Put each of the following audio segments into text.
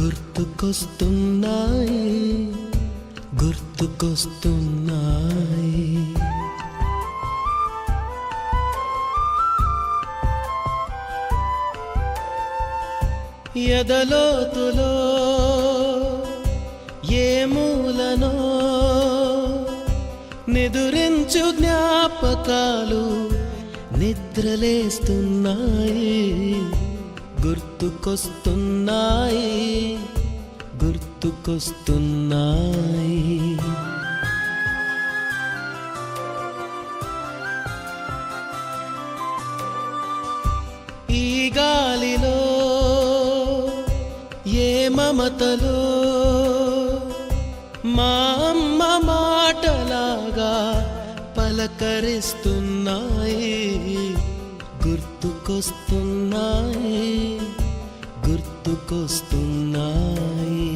గుర్తుకొస్తున్నాయి గుర్తుకొస్తున్నాయి. ఎదలోతులో ఏ మూలనో నిదురించు జ్ఞాపకాలు నిద్రలేస్తున్నాయి. గుర్తుకొస్తున్నాయి గుర్తుకొస్తున్నాయి. ఈ గాలిలో ఏ మమతలో మా అమ్మ మాటలాగా పలకరిస్తున్నాయి. గుర్తుకొస్తున్నాయి గుర్తుకొస్తున్నాయి.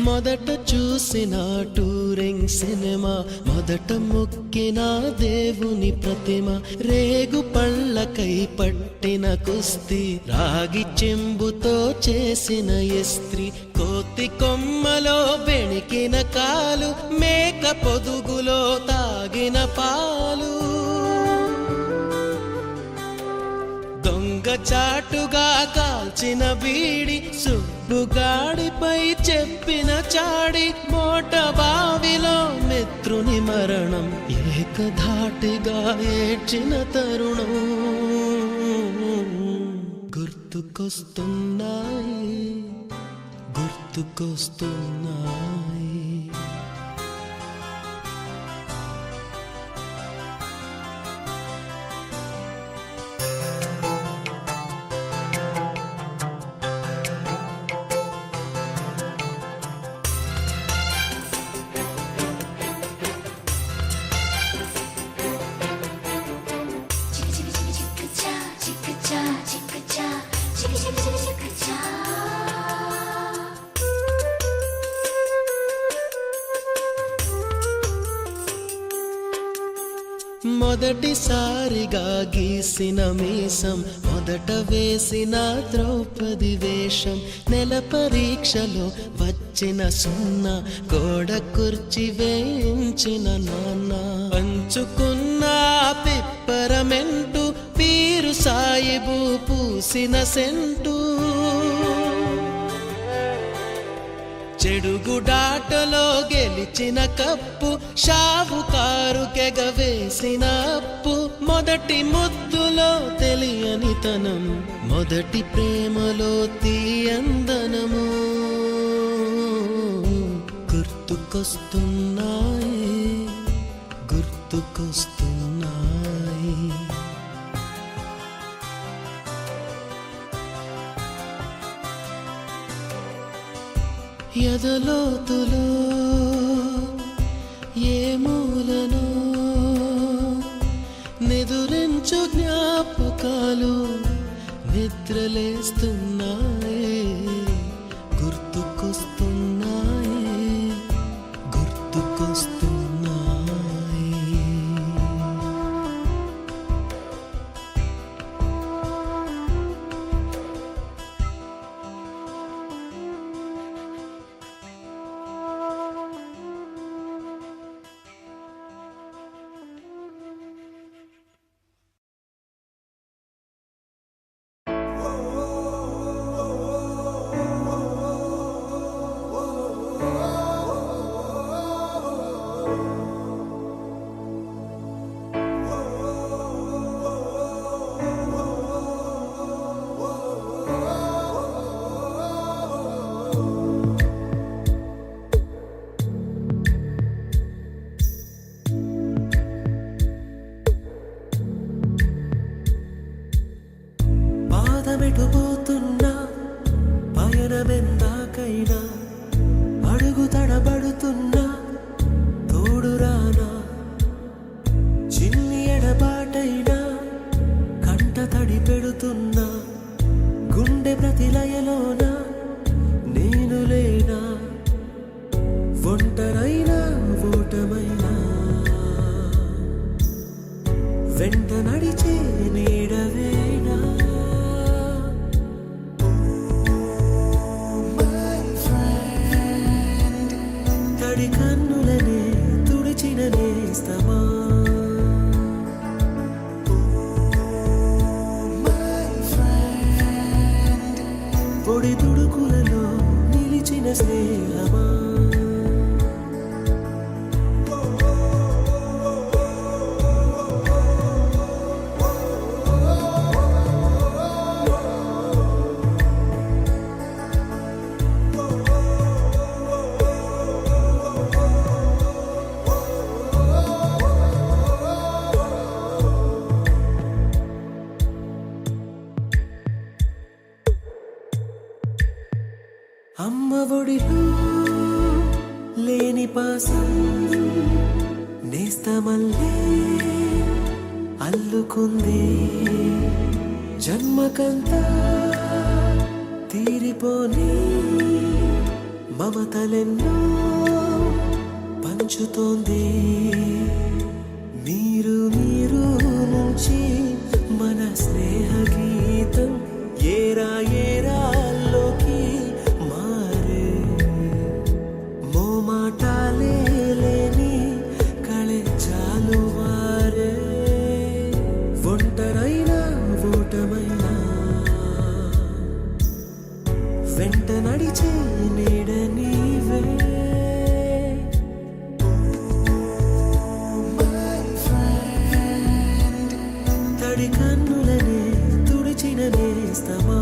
మొదట చూసిన టూరింగ్ సినిమా, మొదట మొక్కిన దేవుని ప్రతిమ, రేగు పళ్ళకై పట్టిన కుస్తీ, రాగి చెంబుతో చేసిన ఇస్త్రీ, కోతి కొమ్మలో బెణికిన కాలు, మేక పొదుగులో తాగిన పాలు, దొంగ చాటుగా కాల్చిన బీడి, సుబ్బుగాడిపై చెప్పిన చాడి, మోట బావిలో మిత్రుని మరణం, ఏకధాటిగా ఏడ్చిన తరుణం. గుర్తుకొస్తున్నాయి గుర్తుకొస్తున్నాయి. మొదటిసారిగా గీసిన మీసం, మొదట వేసిన ద్రౌపది వేషం, నెల పరీక్షలో వచ్చిన సున్నా, గోడ కుర్చీ వేయించిన నాన్న, పంచుకున్న పిప్పరమెంటు, పీరు సాయిబు పూసిన సెంటు, చెడుగుడాటలో గెలిచిన కప్పు, షావుకారు కెగవేసిన అప్పు, మొదటి ముద్దులో తెలియనితనం, మొదటి ప్రేమలో తీయందనము. గుర్తుకొస్తున్నాయి గుర్తుకొస్తున్నాయి. ఎదలోతులో ఏ మూలనో నిదురించు జ్ఞాపకాలు నిద్రలేస్తున్నాయి. గుర్తుకొస్తున్నాయి గుర్తుకొస్తున్నాయి. గుండె ప్రతిలయలోన నేను లేనా, ఒంటరైనా ఓటమైనా వెంట నడిచే నీడవేనా. తడి కన్నులనే తుడిచిన నేస్తమా, పొడి తుడుకులలో నిలిచిన స్నేహమా. అమ్మ ఒడిలో లేని పాసం నేస్తమల్లే అల్లుకుంది, జన్మకంతా తీరిపోని మమతలెన్నో పంచుతోంది. మీరు మీరు నుంచి మన స్నేహ గీతం ఏరా ఏరాల్లోకి మారే, మోమాటాలే లేని కళే చాలు వారే. ఒంటరైనా ఓటమైనా వెంట నడిచే నీడ నీవే. తడి కన్నులనే తుడిచిన నేస్తమా,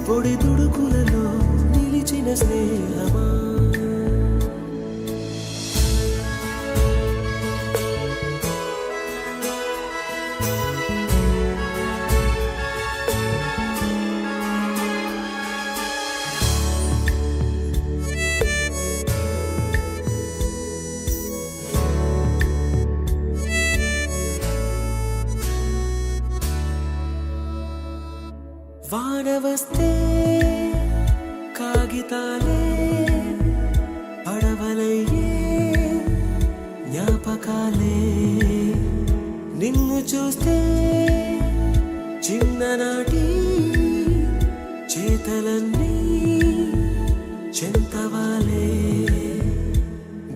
పొడి తుడుకులలో నిలిచిన స్నేహమా. వాన వస్తే కాగితాలే పడవలయ్యే జ్ఞాపకాలే, నిన్ను చూస్తే చిన్ననాటి చేతలన్నీ చెంతవాలే.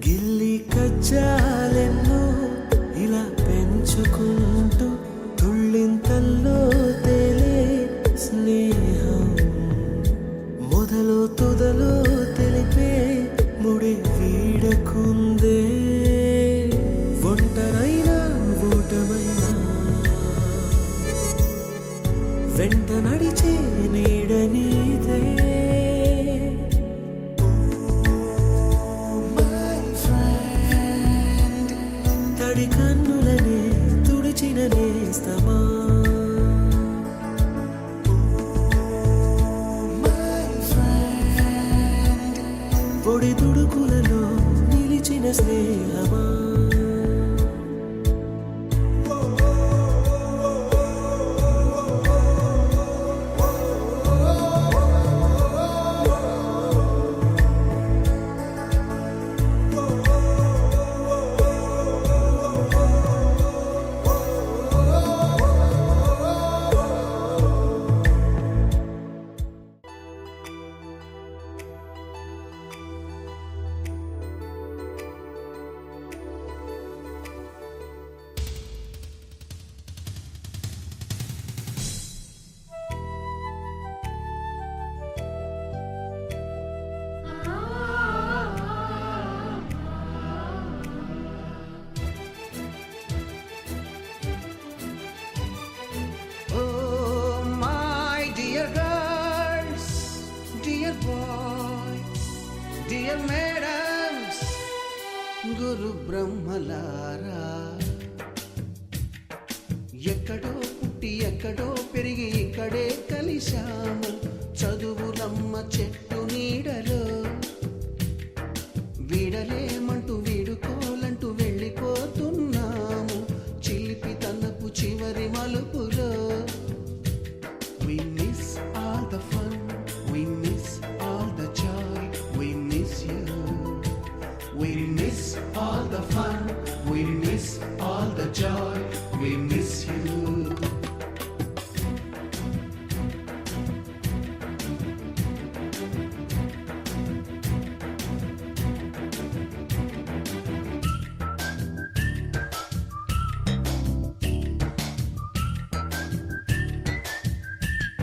గిల్లి కజ్జాలెన్నో ఇలా పెంచుకుంటూ తుళ్ళింతల్లో తేలే స్నేహం, మొదలు తుదలో తెలిపే ముడి వీడకుందే. ఒంటరైనా ఓటమైనా వెంట నడిచే నీడ నీదే. తడి కన్నులనే తుడిచిన నేస్తమా, పొడి తుడుకులలో నిలిచిన స్నేహమా. డియర్ మేడమ్స్, గురు బ్రహ్మలారా, ఎక్కడో పుట్టి ఎక్కడో పెరిగి ఇక్కడే కలిశాము. చదువులమ్మ చెట్టు